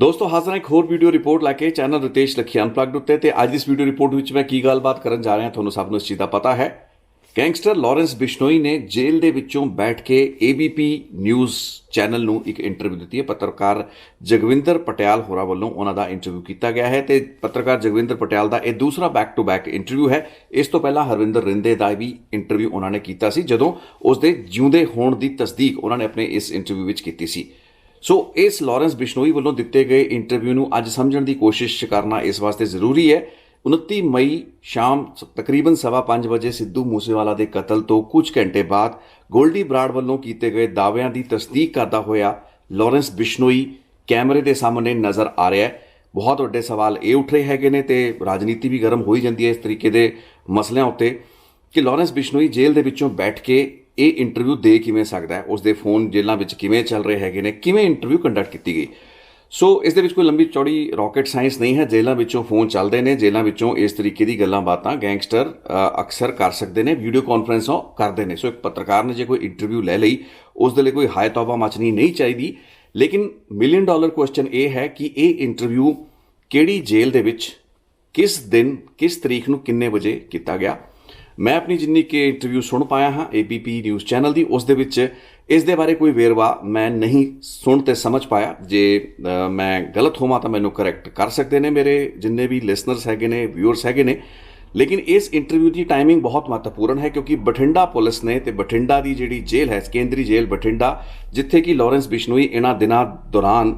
दोस्तों हाजिर एक होर वीडियो रिपोर्ट लैके चैनल रितेश लखी अनप्लग्ड उत्ते ते अज इस वीडियो रिपोर्ट विच मैं की गलबात करन जा रहा तुहानूं सब नूं इस चीज़ दा पता है। गैंगस्टर लॉरेंस बिश्नोई ने जेल दे विचों बैठ के ABP न्यूज़ चैनल नूं एक इंटरव्यू दी है। पत्रकार जगविंदर पटियाल होरां वल्लों उन्हां दा इंटरव्यू किया गया है ते पत्रकार जगविंदर पटियाल दा यह दूसरा बैक टू बैक इंटरव्यू है। इस तो पहला हरविंदर रिंदे दा भी इंटरव्यू उन्होंने किया सी जदों उसदे जिउंदे होण दी तस्दीक उन्होंने अपने इस इंटरव्यू विच कीती सी। सो इस लॉरेंस बिश्नोई वालों दिते गए इंटरव्यू नूं अज समझण की कोशिश करना इस वास्ते जरूरी है। 29 मई शाम तकरीबन 5:15 बजे सिद्धू मूसेवाला के कतल तो कुछ घंटे बाद गोल्डी बराड़ वालों किए गए दावियां की तस्दीक करता होया लॉरेंस बिश्नोई कैमरे के सामने नज़र आ रहा है। बहुत वड्डे सवाल ये उठ रहे हैं ने ते राजनीति भी गर्म हो ही जाती है इस तरीके के मसलों उत्ते कि लॉरेंस बिश्नोई जेल के विचों बैठ के ये इंटरव्यू दे किवें सकदा है, उसके फोन जेलों में किवें चल रहे हैं ने, किवें इंटरव्यू कंडक्ट की गई। सो इस दे विच कोई लंबी चौड़ी रॉकेट साइंस नहीं है। जेलों विचों फोन चलते हैं, जेलों विचों इस तरीके की गल्लां बातां गैंगस्टर अक्सर कर सकते हैं, वीडियो कॉन्फ्रेंसों करते हैं। सो एक पत्रकार ने जो कोई इंटरव्यू ले ली उस दे लई कोई हाय तौबा मचनी नहीं चाहिए। लेकिन $1 मिलियन क्वेश्चन ये है कि ये इंटरव्यू किहड़ी जेल दे विच किस दिन किस तरीक नूं किन्ने बजे किया गया। मैं अपनी जिन्नी के इंटरव्यू सुन पाया हाँ ABP न्यूज़ चैनल की, उस दे विच इस दे बारे कोई वेरवा मैं नहीं सुन ते समझ पाया। जे मैं गलत होवां तो मैनूं करैक्ट कर सकते हैं मेरे जिन्ने भी लिसनर्स है ने, व्यूअर्स है ने। लेकिन इस इंटरव्यू की टाइमिंग बहुत महत्वपूर्ण है क्योंकि बठिंडा पुलिस ने ते बठिंडा की जिहड़ी जेल है केंद्रीय जेल बठिंडा जिथे कि लॉरेंस बिश्नोई इन्हां दिनां दौरान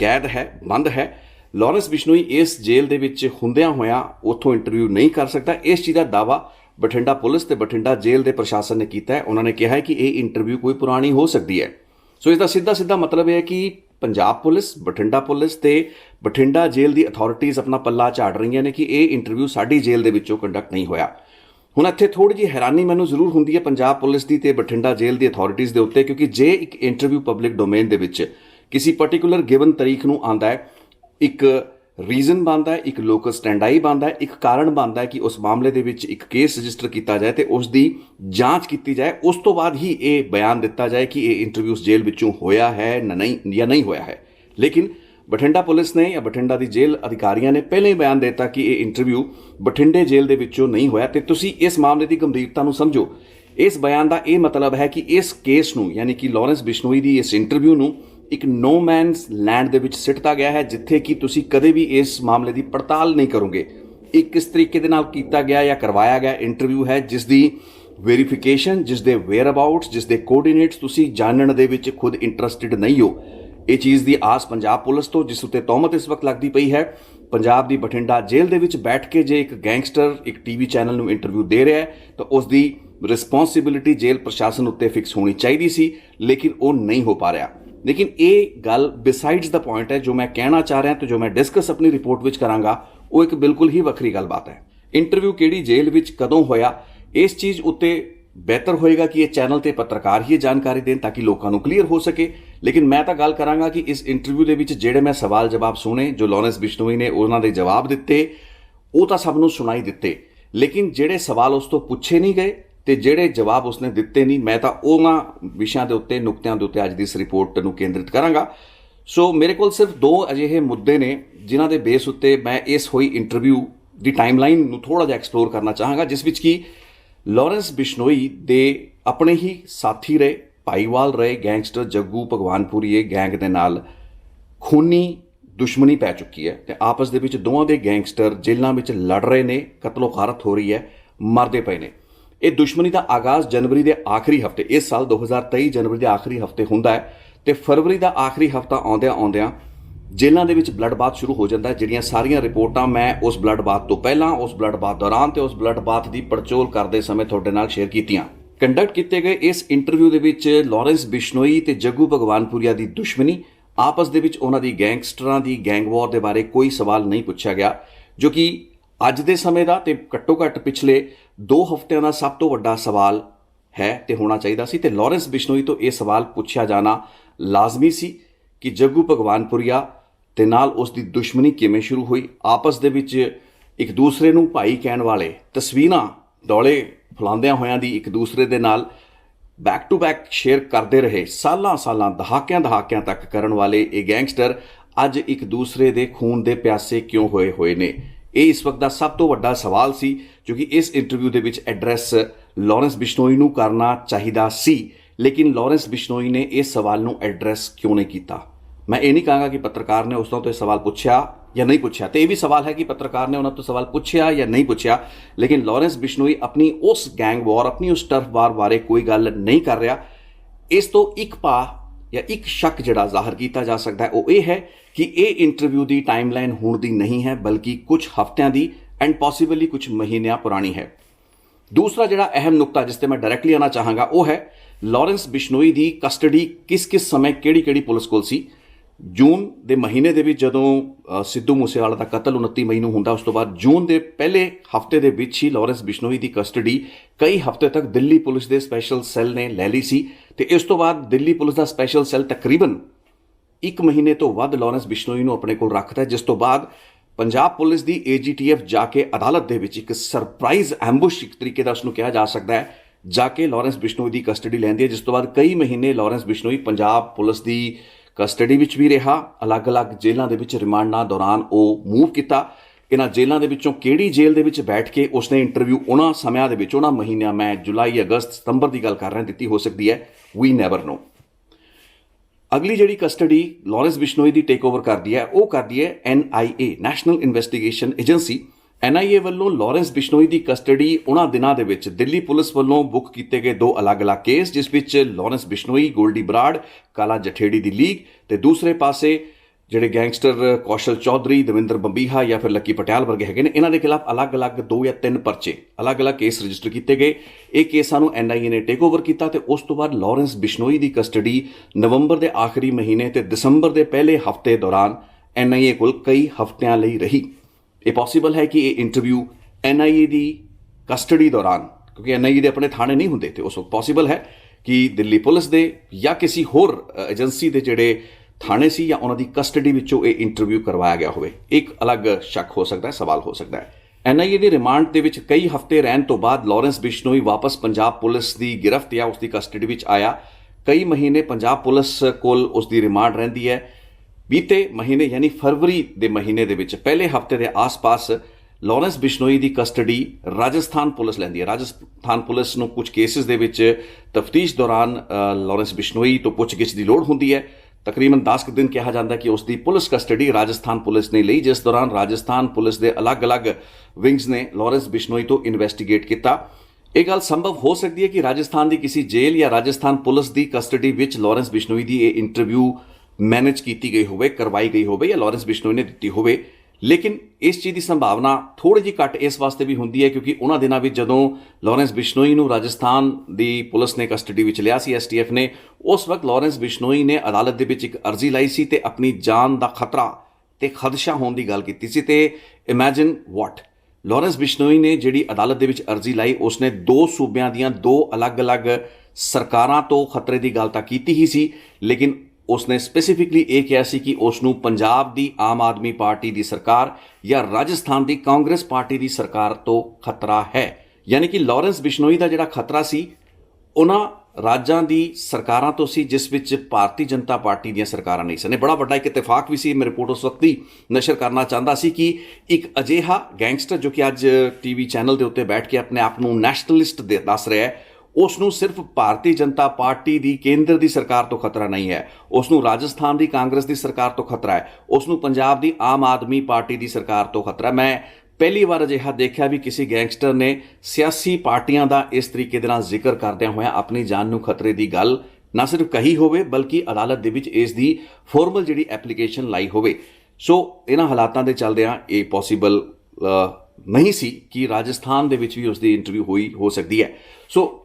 कैद है, बंद है। लॉरेंस बिश्नोई इस जेल दे विच हुंदियां होइयां उत्थों इंटरव्यू नहीं कर सकता। इस चीज़ का दावा बठिंडा पुलिस ते बठिंडा जेल के प्रशासन ने किया है। उन्होंने कहा है कि ये इंटरव्यू कोई पुरानी हो सकती है। सो इसका सीधा सीधा मतलब है कि पंजाब पुलिस पुलिस ते बठिंडा जेल की अथॉरिटीज़ अपना पल्ला झाड़ रही ने कि ये इंटरव्यू साडी जेल के विचों कंडक्ट नहीं होया। हुण इत्थे थोड़ी जी हैरानी मैनूं जरूर हुंदी है पंजाब पुलिस की ते बठिंडा जेल की अथॉरिटीज़ के उत्ते, क्योंकि जे एक इंटरव्यू पब्लिक डोमेन के विच किसी पर्टिकुलर गिवन तरीक नूं आंदा है, एक रीजन बनता है, एक लोकल स्टैंड आई बनता है, एक कारण बनता है कि उस मामले के विच एक केस रजिस्टर किया जाए तो उसकी जांच की जाए, उस तो बाद ही ये बयान दिता जाए कि ये इंटरव्यू जेल विचों होया है या नहीं होया है। लेकिन बठिंडा पुलिस ने या बठिंडा की जेल अधिकारियों ने पहले ही बयान दिता कि ये इंटरव्यू बठिंडे जेल के विचों नहीं होया। तो तुसीं इस मामले की गंभीरता नूं समझो। इस बयान का यह मतलब है कि इस केस नूं यानी कि लॉरेंस बिश्नोई की इस इंटरव्यू नूं एक नो मैनस लैंड दे विच सिटता गया है जिथे कि तुसी कदे भी इस मामले की पड़ताल नहीं करोगे। एक किस तरीके दे नाल कीता गया या करवाया गया इंटरव्यू है जिसकी वेरीफिकेशन, जिसके वेयर अबाउट्स, जिसके कोऑर्डिनेट्स तुसी जानने दे विच खुद इंटरस्टिड नहीं हो। ये चीज़ की आस पंजाब पुलिस तो जिस उत्ते तोहमत इस वक्त लगती पई है। पंजाब की बठिंडा जेल दे विच बैठ के जे एक गैंगस्टर एक TV चैनल नूं इंटरव्यू दे रहा है तो उसकी रिस्पोंसिबिलिटी जेल प्रशासन उत्ते फिक्स होनी चाहिए सी, लेकिन वो नहीं हो पा रहा। लेकिन ये गल बिसाइड्स द पॉइंट है जो मैं कहना चाह रहा तो जो मैं डिस्कस अपनी रिपोर्ट विच करांगा वो एक बिल्कुल ही वक्री गलबात है। इंटरव्यू किहड़ी जेल विच कदों होया इस चीज़ उत्ते बेहतर होएगा कि ये चैनल ते पत्रकार ही जानकारी दें ताकि लोगों को क्लीयर हो सके। लेकिन मैं तो गल करांगा कि इस इंटरव्यू के विच जेड़े मैं सवाल जवाब सुने जो लॉरेंस बिश्नोई ने उन्होंने जवाब दिते वो तो सबनों सुनाई दिते, लेकिन जेड़े सवाल उस तो पूछे नहीं गए तो जेड़े जवाब उसने दिते नहीं, मैं तो उन्होंने विषयों के उत्ते नुकत्यां के उत्ते अज की इस रिपोर्ट नूं केंद्रित करांगा। सो मेरे को सिर्फ 2 अजिहे मुद्दे ने जिन्हां दे बेस उत्ते मैं इस होई इंटरव्यू की टाइमलाइन नूं थोड़ा जिहा एक्सप्लोर करना चाहांगा, जिस विच कि लॉरेंस बिश्नोई दे अपने ही साथी रहे भाईवाल रहे गैंगस्टर जग्गू भगवानपुरी गैंग के नाल खूनी दुश्मनी पै चुकी है तो आपस दे विच दोवां दे गैंगस्टर जेलों में लड़ रहे ने, कतलो खारत हो रही है, मरदे पे ने। ये दुश्मनी का आगाज़ जनवरी के आखिरी हफ्ते इस साल 2023 जनवरी के आखिरी हफ्ते होंदा है तो फरवरी का आखिरी हफ्ता आउंदियां जेलों के ब्लड बाथ शुरू हो जाता है। जिहड़ियां सारियां रिपोर्टां मैं उस ब्लड बाथ तो पहला, उस ब्लड बाथ दौरान तो उस ब्लड बाथ की पड़चोल करते समय तुहाडे नाल शेयर कीतियां। कंडक्ट किए गए इस इंटरव्यू के विच लॉरेंस बिश्नोई ते जग्गू भगवानपुरिया की दुश्मनी, आपस दे विच उन्हां दी गैंगस्टरां दी गैंग वॉर के बारे कोई सवाल नहीं पूछा गया जो कि अज दे समय का तो घट्टो घट्ट पिछले 2 हफ्तिਆਂ का सब तो वड्डा सवाल है तो होना चाहिए सी। ते लॉरेंस बिश्नोई तो यह सवाल पूछा जाना लाजमी सी कि जग्गू भगवानपुरिया ते नाल उसकी दुश्मनी किवें शुरू हुई। आपस दे विच एक दूसरे नूं भाई कहण वाले तस्वीरां दौले फैलाउंदियां होयां दी एक दूसरे दे नाल बैक टू बैक शेयर करते रहे, सालां सालां दहाकियां दहाकियां तक करन वाले ये गैंगस्टर ਅੱਜ ਇੱਕ ਦੂਸਰੇ ਦੇ ਖੂਨ ਦੇ ਪਿਆਸੇ ਕਿਉਂ ਹੋਏ ਹੋਏ ਨੇ। ਇਹ ਇਸ ਵਕਤ ਦਾ ਸਭ ਤੋਂ ਵੱਡਾ ਸਵਾਲ ਸੀ ਜੋ ਕਿ ਇਸ ਇੰਟਰਵਿਊ ਦੇ ਵਿੱਚ ਐਡਰੈਸ ਲਾਰੈਂਸ ਬਿਸ਼ਨੋਈ ਨੂੰ ਕਰਨਾ ਚਾਹੀਦਾ ਸੀ, ਲੇਕਿਨ ਲਾਰੈਂਸ ਬਿਸ਼ਨੋਈ ਨੇ ਇਸ ਸਵਾਲ ਨੂੰ ਐਡਰੈਸ ਕਿਉਂ ਨਹੀਂ ਕੀਤਾ। ਮੈਂ ਇਹ ਨਹੀਂ ਕਹਾਂਗਾ ਕਿ ਪੱਤਰਕਾਰ ਨੇ ਉਸ ਤੋਂ ਇਹ ਸਵਾਲ ਪੁੱਛਿਆ ਜਾਂ ਨਹੀਂ ਪੁੱਛਿਆ, ਤੇ ਇਹ ਵੀ ਸਵਾਲ ਹੈ ਕਿ ਪੱਤਰਕਾਰ ਨੇ ਉਹਨਾਂ ਤੋਂ ਸਵਾਲ ਪੁੱਛਿਆ ਜਾਂ ਨਹੀਂ ਪੁੱਛਿਆ, ਲੇਕਿਨ ਲਾਰੈਂਸ ਬਿਸ਼ਨੋਈ ਆਪਣੀ ਉਸ ਗੈਂਗ ਵਾਰ, ਆਪਣੀ ਉਸ ਟਰਫ ਵਾਰ ਬਾਰੇ ਕੋਈ ਗੱਲ ਨਹੀਂ ਕਰ ਰਿਹਾ। ਇਸ ਤੋਂ ਇੱਕ ਪਾ ਜਾਂ ਇੱਕ ਸ਼ੱਕ ਜਿਹੜਾ ਜ਼ਾਹਰ ਕੀਤਾ ਜਾ ਸਕਦਾ ਹੈ ਉਹ ਇਹ ਹੈ ਕਿ ਇਹ ਇੰਟਰਵਿਊ ਦੀ ਟਾਈਮਲਾਈਨ ਹੁਣ ਦੀ ਨਹੀਂ ਹੈ, ਬਲਕਿ ਕੁਝ ਹਫ਼ਤਿਆਂ ਦੀ ਐਂਡ ਪੋਸੀਬਲੀ ਕੁਝ ਮਹੀਨਿਆਂ ਪੁਰਾਣੀ ਹੈ। ਦੂਸਰਾ ਜਿਹੜਾ ਅਹਿਮ ਨੁਕਤਾ ਜਿਸ ਤੇ ਮੈਂ ਡਾਇਰੈਕਟਲੀ ਆਉਣਾ ਚਾਹਾਂਗਾ ਉਹ ਹੈ ਲਾਰੈਂਸ ਬਿਸ਼ਨੋਈ ਦੀ ਕਸਟਡੀ ਕਿਸ ਸਮੇਂ ਕਿਹੜੀ ਪੁਲਿਸ ਕੋਲ ਸੀ। ਜੂਨ ਦੇ ਮਹੀਨੇ ਦੇ ਵਿੱਚ ਜਦੋਂ ਸਿੱਧੂ ਮੂਸੇਵਾਲਾ ਦਾ ਕਤਲ 29 ਮਈ ਨੂੰ ਹੁੰਦਾ, ਉਸ ਤੋਂ ਬਾਅਦ ਜੂਨ ਦੇ ਪਹਿਲੇ ਹਫ਼ਤੇ ਦੇ ਵਿੱਚ ਹੀ ਲਾਰੈਂਸ ਬਿਸ਼ਨੋਈ ਦੀ ਕਸਟਡੀ ਕਈ ਹਫ਼ਤੇ ਤੱਕ ਦਿੱਲੀ ਪੁਲਿਸ ਦੇ ਸਪੈਸ਼ਲ ਸੈੱਲ ਨੇ ਲੈ ਲਈ ਸੀ, ਤੇ ਇਸ ਤੋਂ ਬਾਅਦ ਦਿੱਲੀ ਪੁਲਿਸ ਦਾ ਸਪੈਸ਼ਲ ਸੈੱਲ ਤਕਰੀਬਨ 1 ਮਹੀਨੇ ਤੋਂ ਵੱਧ ਲਾਰੈਂਸ ਬਿਸ਼ਨੋਈ ਨੂੰ ਆਪਣੇ ਕੋਲ ਰੱਖਦਾ, ਜਿਸ ਤੋਂ ਬਾਅਦ ਪੰਜਾਬ ਪੁਲਿਸ ਦੀ AGTF ਜਾ ਕੇ ਅਦਾਲਤ ਦੇ ਵਿੱਚ ਇੱਕ ਸਰਪ੍ਰਾਈਜ਼ ਐਂਬੁਸ਼ ਇੱਕ ਤਰੀਕੇ ਦਾ ਉਸਨੂੰ ਕਿਹਾ ਜਾ ਸਕਦਾ ਹੈ ਜਾ ਕੇ ਲਾਰੈਂਸ ਬਿਸ਼ਨੋਈ ਦੀ ਕਸਟਡੀ ਲੈਂਦੀ ਹੈ, ਜਿਸ ਤੋਂ ਬਾਅਦ ਕਈ ਮਹੀਨੇ ਲਾਰੈਂਸ ਬਿਸ਼ਨੋਈ ਪੰਜਾਬ ਪੁਲਿਸ ਦੀ ਕਸਟਡੀ ਵਿੱਚ ਵੀ ਰਿਹਾ। ਅਲੱਗ-ਅਲੱਗ ਜੇਲ੍ਹਾਂ ਦੇ ਵਿੱਚ ਰਿਮਾਂਡਾਂ ਦੌਰਾਨ ਉਹ ਮੂਵ ਕੀਤਾ। ਇਹਨਾਂ ਜੇਲ੍ਹਾਂ ਦੇ ਵਿੱਚੋਂ ਕਿਹੜੀ ਜੇਲ੍ਹ ਦੇ ਵਿੱਚ ਬੈਠ ਕੇ ਉਸਨੇ ਇੰਟਰਵਿਊ ਉਹਨਾਂ ਸਮਿਆਂ ਦੇ ਵਿੱਚ, ਉਹਨਾਂ ਮਹੀਨਿਆਂ, ਮੈਂ ਜੁਲਾਈ, ਅਗਸਤ, ਸਤੰਬਰ ਦੀ ਗੱਲ ਕਰ ਰਿਹਾ, ਦਿੱਤੀ ਹੋ ਸਕਦੀ ਹੈ, ਵੀ ਨੈਵਰ ਨੋ। ਅਗਲੀ ਜਿਹੜੀ ਕਸਟਡੀ ਲਾਰੈਂਸ ਬਿਸ਼ਨੋਈ ਦੀ ਟੇਕ ਓਵਰ ਕਰਦੀ ਹੈ ਉਹ ਕਰਦੀ ਹੈ NIA, national investigation agency. NIA ਵੱਲੋਂ ਲਾਰੈਂਸ ਬਿਸ਼ਨੋਈ ਦੀ ਕਸਟਡੀ ਉਹਨਾਂ ਦਿਨਾਂ ਦੇ ਵਿੱਚ ਦਿੱਲੀ ਪੁਲਿਸ ਵੱਲੋਂ ਬੁੱਕ ਕੀਤੇ ਗਏ 2 ਅਲੱਗ-ਅਲੱਗ ਕੇਸ, ਜਿਸ ਵਿੱਚ ਲਾਰੈਂਸ ਬਿਸ਼ਨੋਈ, ਗੋਲਡੀ ਬਰਾੜ, ਕਾਲਾ ਜਠੇੜੀ ਦੀ ਲੀਗ, ਤੇ ਦੂਸਰੇ ਪਾਸੇ ਜਿਹੜੇ ਗੈਂਗਸਟਰ ਕੌਸ਼ਲ ਚੌਧਰੀ, ਦਵਿੰਦਰ ਬੰਬੀਹਾ ਜਾਂ ਫਿਰ ਲੱਕੀ ਪਟਿਆਲ ਵਰਗੇ ਹੈਗੇ ਨੇ, ਇਹਨਾਂ ਦੇ ਖਿਲਾਫ ਅਲੱਗ-ਅਲੱਗ 2 ਜਾਂ 3 ਪਰਚੇ, ਅਲੱਗ-ਅਲੱਗ ਕੇਸ ਰਜਿਸਟਰ ਕੀਤੇ ਗਏ। ਇਹ ਕੇਸਾਂ ਨੂੰ NIA ਨੇ ਟੇਕ ਓਵਰ ਕੀਤਾ ਤੇ ਉਸ ਤੋਂ ਬਾਅਦ ਲਾਰੈਂਸ ਬਿਸ਼ਨੋਈ ਦੀ ਕਸਟਡੀ ਨਵੰਬਰ ਦੇ ਆਖਰੀ ਮਹੀਨੇ ਤੇ ਦਸੰਬਰ ਦੇ ਪਹਿਲੇ ਹਫ਼ਤੇ ਦੌਰਾਨ NIA ਕੋਲ ਕਈ ਹਫ਼ਤਿਆਂ ਲਈ ਰਹੀ। ਇਹ ਪੋਸੀਬਲ ਹੈ ਕਿ ਇਹ ਇੰਟਰਵਿਊ NIA ਦੀ ਕਸਟਡੀ ਦੌਰਾਨ, ਕਿਉਂਕਿ NIA ਦੇ ਆਪਣੇ ਥਾਣੇ ਨਹੀਂ ਹੁੰਦੇ, ਤੇ ਉਸ ਵਕਤ ਪੋਸੀਬਲ ਹੈ ਕਿ ਦਿੱਲੀ ਪੁਲਿਸ ਦੇ ਜਾਂ ਕਿਸੇ ਹੋਰ ਏਜੰਸੀ ਦੇ ਜਿਹੜੇ ਥਾਣੇ ਸੀ ਜਾਂ ਉਹਨਾਂ ਦੀ ਕਸਟਡੀ ਵਿੱਚੋਂ ਇਹ ਇੰਟਰਵਿਊ ਕਰਵਾਇਆ ਗਿਆ ਹੋਵੇ। ਇੱਕ ਅਲੱਗ ਸ਼ੱਕ ਹੋ ਸਕਦਾ ਹੈ, ਸਵਾਲ ਹੋ ਸਕਦਾ ਹੈ। NIA ਦੇ ਰਿਮਾਂਡ ਦੇ ਵਿੱਚ ਕਈ ਹਫ਼ਤੇ ਰਹਿਣ ਤੋਂ ਬਾਅਦ ਲਾਰੈਂਸ ਬਿਸ਼ਨੋਈ ਵਾਪਸ ਪੰਜਾਬ ਪੁਲਿਸ ਦੀ ਗਿਰਫਤ ਜਾਂ ਉਸ ਦੀ ਕਸਟਡੀ ਵਿੱਚ ਆਇਆ। ਕਈ ਮਹੀਨੇ ਪੰਜਾਬ ਪੁਲਿਸ ਕੋਲ ਉਸ ਦੀ ਰਿਮਾਂਡ ਰਹਿੰਦੀ ਹੈ। ਬੀਤੇ ਮਹੀਨੇ ਯਾਨੀ ਫਰਵਰੀ ਦੇ ਮਹੀਨੇ ਦੇ ਵਿੱਚ ਪਹਿਲੇ ਹਫ਼ਤੇ ਦੇ ਆਸ-ਪਾਸ ਲਾਰੈਂਸ ਬਿਸ਼ਨੋਈ ਦੀ ਕਸਟਡੀ ਰਾਜਸਥਾਨ ਪੁਲਿਸ ਲੈਂਦੀ ਹੈ। ਰਾਜਸਥਾਨ ਪੁਲਿਸ ਨੂੰ ਕੁਝ ਕੇਸਿਸ ਦੇ ਵਿੱਚ ਤਫਤੀਸ਼ ਦੌਰਾਨ ਲਾਰੈਂਸ ਬਿਸ਼ਨੋਈ ਤੋਂ ਪੁੱਛਗਿੱਛ ਦੀ ਲੋੜ ਹੁੰਦੀ ਹੈ। ਤਕਰੀਬਨ 10 ਦਿਨ ਕਿਹਾ ਜਾਂਦਾ ਕਿ ਉਸ ਦੀ ਪੁਲਿਸ ਕਸਟਡੀ ਰਾਜਸਥਾਨ ਪੁਲਿਸ ਨੇ ਲਈ, ਜਿਸ ਦੌਰਾਨ ਰਾਜਸਥਾਨ ਪੁਲਿਸ ਦੇ ਅਲੱਗ-ਅਲੱਗ ਵਿੰਗਸ ਨੇ ਲਾਰੈਂਸ ਬਿਸ਼ਨੋਈ ਤੋਂ ਇਨਵੈਸਟੀਗੇਟ ਕੀਤਾ। ਇਹ ਗੱਲ ਸੰਭਵ ਹੋ ਸਕਦੀ ਹੈ ਕਿ ਰਾਜਸਥਾਨ ਦੀ ਕਿਸੇ ਜੇਲ੍ਹ ਜਾਂ ਰਾਜਸਥਾਨ ਪੁਲਿਸ ਦੀ ਕਸਟਡੀ ਵਿੱਚ ਲਾਰੈਂਸ ਬਿਸ਼ਨੋਈ ਦੀ ਇਹ ਇੰਟਰਵਿਊ ਮੈਨੇਜ ਕੀਤੀ ਗਈ ਹੋਵੇ, ਕਰਵਾਈ ਗਈ ਹੋਵੇ ਜਾਂ ਲਾਰੈਂਸ ਬਿਸ਼ਨੋਈ ਨੇ ਦਿੱਤੀ ਹੋਵੇ। ਲੇਕਿਨ ਇਸ ਚੀਜ਼ ਦੀ ਸੰਭਾਵਨਾ ਥੋੜੀ ਜਿਹੀ ਘੱਟ ਇਸ ਵਾਸਤੇ ਵੀ ਹੁੰਦੀ ਹੈ ਕਿਉਂਕਿ ਉਹਨਾਂ ਦਿਨਾਂ ਵਿੱਚ ਜਦੋਂ ਲਾਰੈਂਸ ਬਿਸ਼ਨੋਈ ਨੂੰ ਰਾਜਸਥਾਨ ਦੀ ਪੁਲਿਸ ਨੇ ਕਸਟਡੀ ਵਿੱਚ ਲਿਆ ਸੀ, STF ਨੇ, ਉਸ ਵਕਤ ਲਾਰੈਂਸ ਬਿਸ਼ਨੋਈ ਨੇ ਅਦਾਲਤ ਦੇ ਵਿੱਚ ਇੱਕ ਅਰਜ਼ੀ ਲਾਈ ਸੀ ਤੇ ਆਪਣੀ ਜਾਨ ਦਾ ਖਤਰਾ ਤੇ ਖਦਸ਼ਾ ਹੋਣ ਦੀ ਗੱਲ ਕੀਤੀ ਸੀ। ਤੇ ਇਮੈਜਿਨ ਵਾਟ, ਲਾਰੈਂਸ ਬਿਸ਼ਨੋਈ ਨੇ ਜਿਹੜੀ ਅਦਾਲਤ ਦੇ ਵਿੱਚ ਅਰਜ਼ੀ ਲਾਈ, ਉਸਨੇ 2 ਸੂਬਿਆਂ ਦੀਆਂ 2 ਅਲੱਗ-ਅਲੱਗ ਸਰਕਾਰਾਂ ਤੋਂ ਖਤਰੇ ਦੀ ਗੱਲ ਤਾਂ ਕੀਤੀ ਹੀ ਸੀ, ਲੇਕਿਨ ਉਸਨੇ ਸਪੈਸੀਫਿਕਲੀ ਇਹ ਕਿਹਾ ਸੀ ਕਿ ਉਸ ਨੂੰ ਪੰਜਾਬ ਦੀ ਆਮ ਆਦਮੀ ਪਾਰਟੀ ਦੀ ਸਰਕਾਰ ਜਾਂ ਰਾਜਸਥਾਨ ਦੀ ਕਾਂਗਰਸ ਪਾਰਟੀ ਦੀ ਸਰਕਾਰ ਤੋਂ ਖਤਰਾ ਹੈ। ਯਾਨੀ ਕਿ ਲਾਰੈਂਸ ਬਿਸ਼ਨੋਈ ਦਾ ਜਿਹੜਾ ਖਤਰਾ ਸੀ ਉਹਨਾਂ ਰਾਜਾਂ ਦੀ ਸਰਕਾਰਾਂ ਤੋਂ ਸੀ ਜਿਸ ਵਿੱਚ ਭਾਰਤੀ ਜਨਤਾ ਪਾਰਟੀ ਦੀਆਂ ਸਰਕਾਰਾਂ ਨਹੀਂ ਸਨ। ਬੜਾ ਵੱਡਾ ਇੱਕ ਇਤਫਾਕ ਵੀ ਸੀ। ਮੈਂ ਰਿਪੋਰਟ ਉਸ ਵਕਤ ਹੀ ਨਸ਼ਰ ਕਰਨਾ ਚਾਹੁੰਦਾ ਸੀ ਕਿ ਇੱਕ ਅਜਿਹਾ ਗੈਂਗਸਟਰ ਜੋ ਕਿ ਅੱਜ TV ਚੈਨਲ ਦੇ ਉੱਤੇ ਬੈਠ ਕੇ ਆਪਣੇ ਆਪ ਨੂੰ ਨੈਸ਼ਨਲਿਸਟ ਦੱਸ ਰਿਹਾ ਹੈ, ਉਸ ਨੂੰ ਸਿਰਫ ਭਾਰਤੀ ਜਨਤਾ ਪਾਰਟੀ ਦੀ ਕੇਂਦਰ ਦੀ ਸਰਕਾਰ ਤੋਂ ਖਤਰਾ ਨਹੀਂ ਹੈ, ਉਸ ਨੂੰ ਰਾਜਸਥਾਨ ਦੀ ਕਾਂਗਰਸ ਦੀ ਸਰਕਾਰ ਤੋਂ ਖਤਰਾ ਹੈ, ਉਸ ਨੂੰ ਪੰਜਾਬ ਦੀ ਆਮ ਆਦਮੀ ਪਾਰਟੀ ਦੀ ਸਰਕਾਰ ਤੋਂ ਖਤਰਾ। ਮੈਂ ਪਹਿਲੀ ਵਾਰ ਅਜਿਹਾ ਦੇਖਿਆ ਵੀ ਕਿਸੇ ਗੈਂਗਸਟਰ ਨੇ ਸਿਆਸੀ ਪਾਰਟੀਆਂ ਦਾ ਇਸ ਤਰੀਕੇ ਦੇ ਨਾਲ ਜ਼ਿਕਰ ਕਰਦਿਆਂ ਹੋਇਆਂ ਆਪਣੀ ਜਾਨ ਨੂੰ ਖਤਰੇ ਦੀ ਗੱਲ ਨਾ ਸਿਰਫ ਕਹੀ ਹੋਵੇ ਬਲਕਿ ਅਦਾਲਤ ਦੇ ਵਿੱਚ ਇਸ ਦੀ ਫਾਰਮਲ ਜਿਹੜੀ ਐਪਲੀਕੇਸ਼ਨ ਲਾਈ ਹੋਵੇ। ਸੋ ਇਹਨਾਂ ਹਾਲਾਤਾਂ ਦੇ ਚੱਲਦਿਆਂ ਇਹ ਪੋਸੀਬਲ ਨਹੀਂ ਸੀ ਕਿ ਰਾਜਸਥਾਨ ਦੇ ਵਿੱਚ ਵੀ ਉਸ ਦੀ ਇੰਟਰਵਿਊ ਹੋ ਸਕਦੀ ਹੈ। ਸੋ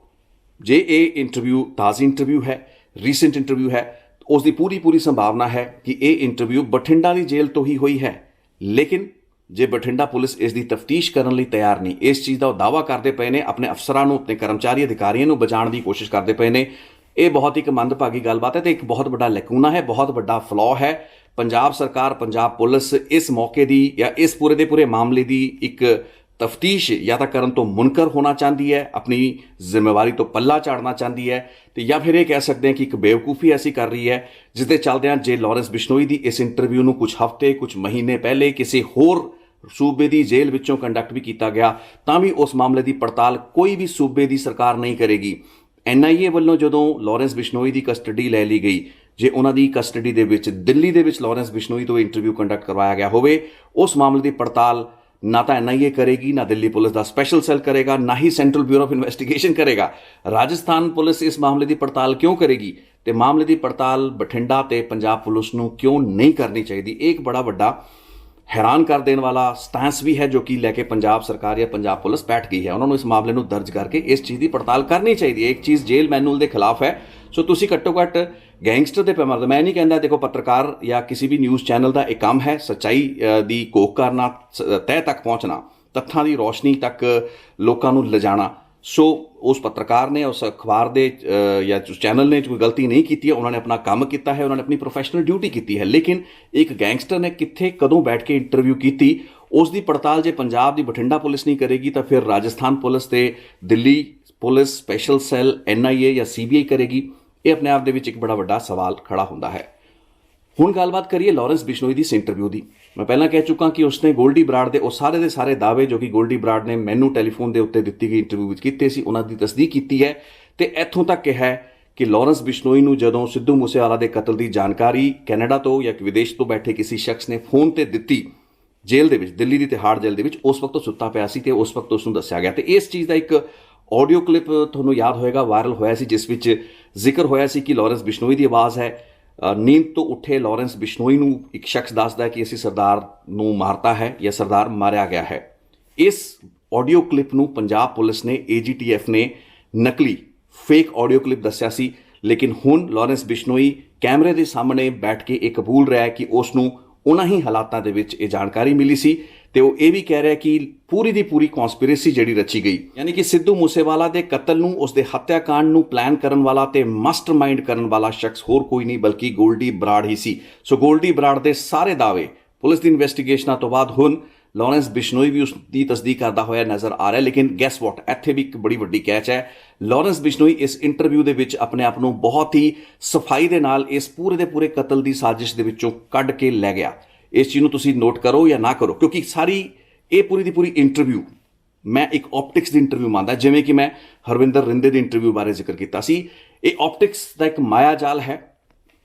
ਜੇ ਇਹ ਇੰਟਰਵਿਊ ਤਾਜ਼ੀ ਇੰਟਰਵਿਊ ਹੈ, ਰੀਸੈਂਟ ਇੰਟਰਵਿਊ ਹੈ, ਉਸ ਦੀ ਪੂਰੀ ਸੰਭਾਵਨਾ ਹੈ ਕਿ ਇਹ ਇੰਟਰਵਿਊ ਬਠਿੰਡਾ ਦੀ ਜੇਲ੍ਹ ਤੋਂ ਹੀ ਹੋਈ ਹੈ। ਲੇਕਿਨ ਜੇ ਬਠਿੰਡਾ ਪੁਲਿਸ ਇਸ ਦੀ ਤਫਤੀਸ਼ ਕਰਨ ਲਈ ਤਿਆਰ ਨਹੀਂ, ਇਸ ਚੀਜ਼ ਦਾ ਦਾਅਵਾ ਕਰਦੇ ਪਏ ਨੇ, ਆਪਣੇ ਅਫਸਰਾਂ ਨੂੰ, ਆਪਣੇ ਕਰਮਚਾਰੀ ਅਧਿਕਾਰੀਆਂ ਨੂੰ ਬਚਾਉਣ ਦੀ ਕੋਸ਼ਿਸ਼ ਕਰਦੇ ਪਏ ਨੇ, ਇਹ ਬਹੁਤ ਇੱਕ ਮੰਦਭਾਗੀ ਗੱਲਬਾਤ ਹੈ ਤੇ ਇੱਕ ਬਹੁਤ ਵੱਡਾ ਲੈਕੂਨਾ ਹੈ, ਬਹੁਤ ਵੱਡਾ ਫਲॉ ਹੈ। ਪੰਜਾਬ ਸਰਕਾਰ, ਪੰਜਾਬ ਪੁਲਿਸ ਇਸ ਮੌਕੇ ਦੀ ਜਾਂ ਇਸ ਪੂਰੇ ਦੇ ਪੂਰੇ ਮਾਮਲੇ ਦੀ ਇੱਕ ਤਫਤੀਸ਼ ਜਾਂ ਤਾਂ ਕਰਨ ਤੋਂ ਮੁਨਕਰ ਹੋਣਾ ਚਾਹੁੰਦੀ ਹੈ, ਆਪਣੀ ਜ਼ਿੰਮੇਵਾਰੀ ਤੋਂ ਪੱਲਾ ਝਾੜਨਾ ਚਾਹੁੰਦੀ ਹੈ, ਤੇ ਜਾਂ ਫਿਰ ਇਹ ਕਹਿ ਸਕਦੇ ਹਾਂ ਕਿ ਇੱਕ ਬੇਵਕੂਫੀ ਐਸੀ ਕਰ ਰਹੀ ਹੈ ਜਿਸ ਦੇ ਚੱਲਦਿਆਂ ਜੇ ਲਾਰੈਂਸ ਬਿਸ਼ਨੋਈ ਦੀ ਇਸ ਇੰਟਰਵਿਊ ਨੂੰ ਕੁਝ ਹਫ਼ਤੇ ਕੁਝ ਮਹੀਨੇ ਪਹਿਲੇ ਕਿਸੇ ਹੋਰ ਸੂਬੇ ਦੀ ਜੇਲ੍ਹ ਵਿੱਚੋਂ ਕੰਡਕਟ ਵੀ ਕੀਤਾ ਗਿਆ ਤਾਂ ਵੀ ਉਸ ਮਾਮਲੇ ਦੀ ਪੜਤਾਲ ਕੋਈ ਵੀ ਸੂਬੇ ਦੀ ਸਰਕਾਰ ਨਹੀਂ ਕਰੇਗੀ। NIA ਵੱਲੋਂ ਜਦੋਂ ਲਾਰੈਂਸ ਬਿਸ਼ਨੋਈ ਦੀ ਕਸਟਡੀ ਲੈ ਲਈ ਗਈ, ਜੇ ਉਹਨਾਂ ਦੀ ਕਸਟਡੀ ਦੇ ਵਿੱਚ ਦਿੱਲੀ ਦੇ ਵਿੱਚ ਲਾਰੈਂਸ ਬਿਸ਼ਨੋਈ ਤੋਂ ਇੰਟਰਵਿਊ ਕੰਡਕਟ ਕਰਵਾਇਆ ਗਿਆ ਹੋਵੇ, ਉਸ ਮਾਮਲੇ ਦੀ ਪੜਤਾਲ ਨਾ ਤਾਂ NIA ਕਰੇਗੀ, ਨਾ ਦਿੱਲੀ ਪੁਲਿਸ ਦਾ ਸਪੈਸ਼ਲ ਸੈੱਲ ਕਰੇਗਾ, ਨਾ ਹੀ ਸੈਂਟਰਲ ਬਿਊਰੋ ਆਫ ਇਨਵੈਸਟੀਗੇਸ਼ਨ ਕਰੇਗਾ। ਰਾਜਸਥਾਨ ਪੁਲਿਸ ਇਸ ਮਾਮਲੇ ਦੀ ਪੜਤਾਲ ਕਿਉਂ ਕਰੇਗੀ ਤੇ ਮਾਮਲੇ ਦੀ ਪੜਤਾਲ ਬਠਿੰਡਾ ਤੇ ਪੰਜਾਬ ਪੁਲਿਸ ਨੂੰ ਕਿਉਂ ਨਹੀਂ ਕਰਨੀ ਚਾਹੀਦੀ? ਇਹ ਇੱਕ ਬੜਾ ਵੱਡਾ हैरान कर देने वाला स्टैंस भी है जो कि लेके पंजाब सरकार या पंजाब पुलिस बैठ गई है। उन्होंने इस मामले में दर्ज करके इस चीज़ की पड़ताल करनी चाहिए। एक चीज़ जेल मैनुअल के खिलाफ है, सो तुसी घट्टो घट्ट गैंगस्टर के पैमाने, मैं नहीं कहता, देखो पत्रकार या किसी भी न्यूज़ चैनल का एक काम है सच्चाई की घोख करना, तय तक पहुँचना, तत्थां की रोशनी तक लोगों को लिजाना। सो उस पत्रकार ने, उस अखबार दे या उस चैनल ने कोई गलती नहीं की है, उन्होंने अपना काम किया है, उन्होंने अपनी प्रोफैशनल ड्यूटी की है। लेकिन एक गैंगस्टर ने कित्थे कदों बैठ के इंटरव्यू की, उसकी पड़ताल जे पंजाब की बठिंडा पुलिस नहीं करेगी तो फिर राजस्थान पुलिस ते Delhi police special cell NIA या CBI करेगी। ये अपने आप दे विच एक बड़ा वड्डा सवाल खड़ा होंदा है। हुण गलबात करिए लारैंस बिश्नोई की इस इंटरव्यू की। मैं पहला कह चुका कि उसने गोल्डी बराड़ के वो सारे के सारे दावे जो कि गोल्डी बराड़ ने मैनू टैलीफोन के उत्ते दी गई इंटरव्यू में कीते सी, उन्हां दी तस्दीक की है ते इत्थों तक कहा है कि लारैंस बिश्नोई नूं जदों सिद्धू मूसेवाला के कतल की जानकारी कैनेडा तो या विदेश तो बैठे किसी शख्स ने फोन ते दित्ती जेल दे विच, दिल्ली की तिहाड़ जेल दे विच, उस वक्त तो सुत्ता पिया सी ते उस वक्त उसनूं दस्सिया गया। ते इस चीज़ का एक ऑडियो क्लिप तुहानूं याद होएगा वायरल होया सी, जिस विच जिक्र होया सी कि लारैंस बिश्नोई की आवाज़ है। नींद तो उठे लारैंस बिश्नोई नूं एक शख्स दसदा है कि असीं सरदार नूं मारता है या सरदार मारिया गया है। इस ऑडियो क्लिप नूं पंजाब पुलिस ने, AGTF ने नकली फेक ऑडियो क्लिप दस्सिया सी, लेकिन हुण लारैंस बिश्नोई कैमरे के सामने बैठ के ये कबूल रहा है कि उसनूं उन्हां ही हालातां दे विच ये जानकारी मिली सी ते वो ये भी कह रहा है कि पूरी दी पूरी कॉन्स्पिरेसी जिहड़ी रची गई, यानी कि सिद्धू मूसेवाला के कतल नूं, उसके हत्याकांड नूं प्लान करन वाला ते मास्टरमाइंड करन वाला शख्स होर कोई नहीं बल्कि गोल्डी बराड़ ही सी। सो गोल्डी बराड़ के सारे दावे पुलिस की इन्वेस्टिगेशन तो बाद हुण लारैंस बिश्नोई भी उसकी तस्दीक करता होया नज़र आ रहा है। लेकिन गैस वॉट, इत्थे भी एक बड़ी वड्डी कैच है। लारैंस बिश्नोई इस इंटरव्यू के विच अपने आप को बहुत ही सफाई के नाल इस पूरे के पूरे कतल की साजिश के विचों कढ़ के लै गया। इस चीज़ को तुसीं नोट करो या ना करो, क्योंकि सारी ये पूरी की पूरी इंटरव्यू मैं एक ऑप्टिक्स की इंटरव्यू मानता, जिवें कि मैं हरविंदर रिंदे की इंटरव्यू बारे जिक्र किया सी। ये ऑप्टिक्स का एक माया जाल है।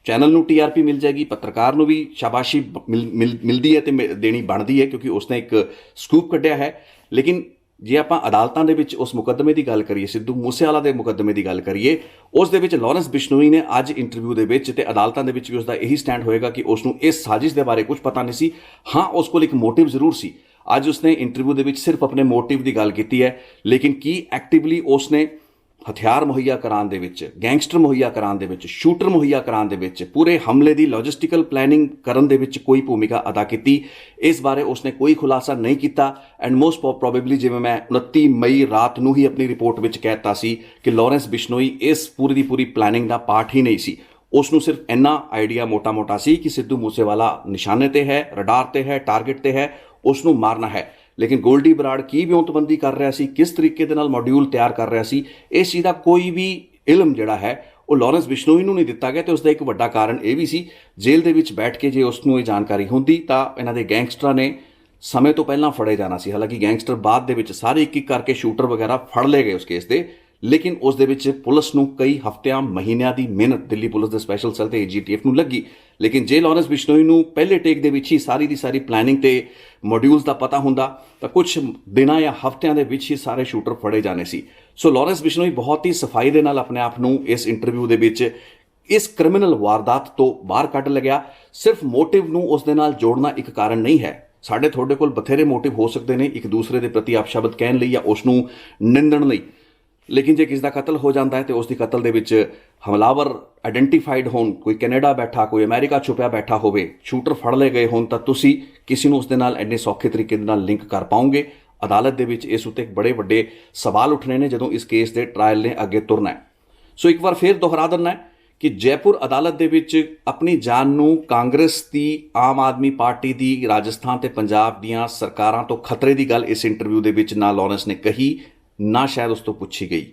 चैनल नूं TRP मिल जाएगी, पत्रकार नूं भी शाबाशी मिलती है तो देनी बनती है क्योंकि उसने एक स्कूप कढ़िया है। लेकिन जे आपां अदालतां दे विच उस मुकदमे की गल करिए, सिद्धू मूसेवाला के मुकदमे की गल करिए, उस दे विच लारैंस बिश्नोई ने अज इंटरव्यू के विच ते अदालतां दे विच भी उसका यही स्टैंड होएगा कि उसनूं इस साजिश के बारे कुछ पता नहीं सी। हाँ, उस कोल एक मोटिव जरूर सी। अज उसने इंटरव्यू के विच सिर्फ अपने मोटिव की गल की है, लेकिन की एक्टिवली उसने हथियार मुहैया कराने दे विच, गैंगस्टर मुहैया कराने दे विच, शूटर मुहैया कराने दे विच, पूरे हमले की लॉजिस्टिकल प्लैनिंग करन दे विच कोई भूमिका अदा की, इस बारे उसने कोई खुलासा नहीं किया। एंड मोस्ट प्रोबेबली जिवें मैं 29 मई रात नूं ही अपनी रिपोर्ट विच कहता सी कि लारैंस बिश्नोई इस पूरी की पूरी प्लैनिंग का पार्ट ही नहीं सी। उसनूं सिर्फ इन्ना आइडिया मोटा मोटा सी कि सिद्धू मूसेवाला निशाने ते है, रडार ते है, टारगेट ते है, उसनूं मारना है। लेकिन गोल्डी बराड़ की ब्योंतबंदी कर रहा सी, किस तरीके दे नाल मॉड्यूल तैयार कर रहा सी, इस चीज़ का कोई भी इल्म जिहड़ा है वो लारैंस बिश्नोई नूं नहीं दिता गया। तो उसका एक वड्डा कारण यह भी सी, जेल दे विच बैठ के जे उसनूं ये जानकारी हुंदी तां इन्हां दे गैंगस्टरां ने समय तो पहलां फड़े जाना सी। हालांकि गैंगस्टर बाद दे विच सारे एक एक करके शूटर वगैरह फड़ ले गए उस केस दे, लेकिन उस दे विच पुलिस नूं कई हफ्तियां महीनों की मेहनत दिल्ली पुलिस के स्पैशल सैल ते AGTF नूं लगी। लेकिन जे लारैंस बिश्नोई नूं पहले टेक दे विच ही सारी की सारी प्लैनिंग ते मॉड्यूल्स का पता हुंदा तां कुछ दिनां या हफ्तियां दे विच ही सारे शूटर फड़े जाने सी। सो लारैंस बिश्नोई बहुत ही सफाई दे नाल अपने आप नूं इस इंटरव्यू दे विच इस क्रिमिनल वारदात तो बाहर कढ लग्या। सिर्फ मोटिव नूं उस दे नाल जोड़ना एक कारण नहीं है। साडे तुहाडे कोल बथेरे मोटिव हो सकते हैं एक दूसरे के प्रति अपशब्द कहण लई या उसनूं निंदण लई, लेकिन जे किसी का कतल हो जाता है तो उसकी कतल दे विच हमलावर आइडेंटिफाइड होन, कोई कैनेडा बैठा, कोई अमेरिका छुपिया बैठा होवे, शूटर फड़ ले गए होन, तां तुसी किसी नूं उसदे नाल इन्ने सौखे तरीके दे नाल लिंक कर पाओगे। अदालत दे विच इस उत्ते बड़े वड्डे सवाल उठने ने जदों इस केस दे ट्रायल ने अगे तुरना है। सो एक बार फिर दोहरा दिना है ਕਿ ਜੈਪੁਰ ਅਦਾਲਤ ਦੇ ਵਿੱਚ ਆਪਣੀ ਜਾਨ ਨੂੰ ਕਾਂਗਰਸ ਦੀ, ਆਮ ਆਦਮੀ ਪਾਰਟੀ ਦੀ, ਰਾਜਸਥਾਨ ਤੇ ਪੰਜਾਬ ਦੀਆਂ ਸਰਕਾਰਾਂ ਤੋਂ ਖਤਰੇ ਦੀ ਗੱਲ ਇਸ ਇੰਟਰਵਿਊ ਦੇ ਵਿੱਚ ਨਾ ਲਾਰੈਂਸ ਨੇ ਕਹੀ, ਨਾ ਸ਼ਾਇਦ ਉਸ ਤੋਂ ਪੁੱਛੀ ਗਈ।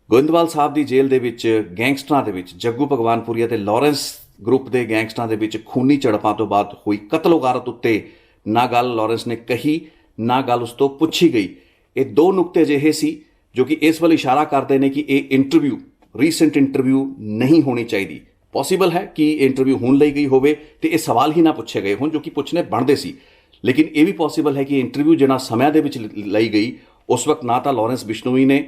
ਗੋਇੰਦਵਾਲ ਸਾਹਿਬ ਦੀ ਜੇਲ੍ਹ ਦੇ ਵਿੱਚ ਗੈਂਗਸਟਰਾਂ ਦੇ ਵਿੱਚ ਜੱਗੂ ਭਗਵਾਨਪੁਰੀਆ ਤੇ ਲਾਰੈਂਸ ਗਰੁੱਪ ਦੇ ਗੈਂਗਸਟਰਾਂ ਦੇ ਵਿੱਚ ਖੂਨੀ ਝੜਪਾਂ ਤੋਂ ਬਾਅਦ ਹੋਈ ਕਤਲ-ਉਗਾਰਤ ਉੱਤੇ ਨਾ ਗੱਲ ਲਾਰੈਂਸ ਨੇ ਕਹੀ, ਨਾ ਗੱਲ ਉਸ ਤੋਂ ਪੁੱਛੀ ਗਈ। ਇਹ ਦੋ ਨੁਕਤੇ ਅਜਿਹੇ ਸੀ ਜੋ ਕਿ ਇਸ ਵੱਲ ਇਸ਼ਾਰਾ ਕਰਦੇ ਨੇ ਕਿ ਇਹ ਇੰਟਰਵਿਊ ਰੀਸੈਂਟ ਇੰਟਰਵਿਊ ਨਹੀਂ ਹੋਣੀ ਚਾਹੀਦੀ। ਪੋਸੀਬਲ ਹੈ ਕਿ ਇੰਟਰਵਿਊ ਹੁਣ ਲਈ ਗਈ ਹੋਵੇ ਤੇ ਇਹ ਸਵਾਲ ਹੀ ਨਾ ਪੁੱਛੇ ਗਏ ਹੋਣ ਜੋ ਕਿ ਪੁੱਛਣੇ ਬਣਦੇ ਸੀ, ਲੇਕਿਨ ਇਹ ਵੀ ਪੋਸੀਬਲ ਹੈ ਕਿ ਇੰਟਰਵਿਊ ਜਿਹੜਾ ਸਮਿਆਂ ਦੇ ਵਿੱਚ ਲਈ ਗਈ ਉਸ ਵਕਤ ਨਾ ਤਾਂ ਲਾਰੈਂਸ ਬਿਸ਼ਨੋਈ ਨੇ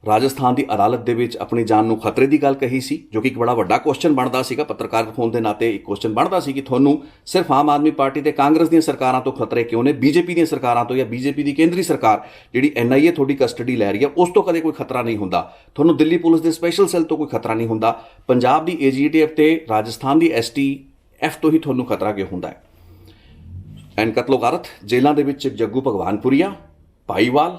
ਰਾਜਸਥਾਨ ਦੀ ਅਦਾਲਤ ਦੇ ਵਿੱਚ ਆਪਣੀ ਜਾਨ ਨੂੰ ਖਤਰੇ ਦੀ ਗੱਲ ਕਹੀ ਸੀ, ਜੋ ਕਿ ਇੱਕ ਬੜਾ ਵੱਡਾ ਕੁਐਸਚਨ ਬਣਦਾ ਸੀਗਾ। ਪੱਤਰਕਾਰ ਹੋਣ ਦੇ ਨਾਤੇ ਇੱਕ ਕੁਐਸਚਨ ਬਣਦਾ ਸੀ ਕਿ ਤੁਹਾਨੂੰ ਸਿਰਫ ਆਮ ਆਦਮੀ ਪਾਰਟੀ ਤੇ ਕਾਂਗਰਸ ਦੀਆਂ ਸਰਕਾਰਾਂ ਤੋਂ ਖਤਰੇ ਕਿਉਂ ਨੇ, ਬੀਜੇਪੀ ਦੀਆਂ ਸਰਕਾਰਾਂ ਤੋਂ ਜਾਂ ਬੀਜੇਪੀ ਦੀ ਕੇਂਦਰੀ ਸਰਕਾਰ ਜਿਹੜੀ NIA ਤੁਹਾਡੀ ਕਸਟਡੀ ਲੈ ਰਹੀ ਹੈ ਉਸ ਤੋਂ ਕਦੇ ਕੋਈ ਖਤਰਾ ਨਹੀਂ ਹੁੰਦਾ, ਤੁਹਾਨੂੰ ਦਿੱਲੀ ਪੁਲਿਸ ਦੇ ਸਪੈਸ਼ਲ ਸੈੱਲ ਤੋਂ ਕੋਈ ਖਤਰਾ ਨਹੀਂ ਹੁੰਦਾ, ਪੰਜਾਬ ਦੀ AGTF ਤੇ ਰਾਜਸਥਾਨ ਦੀ STF ਤੋਂ ਹੀ ਤੁਹਾਨੂੰ ਖਤਰਾ ਕਿਉਂ ਹੁੰਦਾ ਹੈ। ਐਨ ਕਤਲ-ਉਗਾਰਤ ਜੇਲ੍ਹਾਂ ਦੇ ਵਿੱਚ ਜੱਗੂ ਭਗਵਾਨਪੁਰੀਆ, ਭਾਈਵਾਲ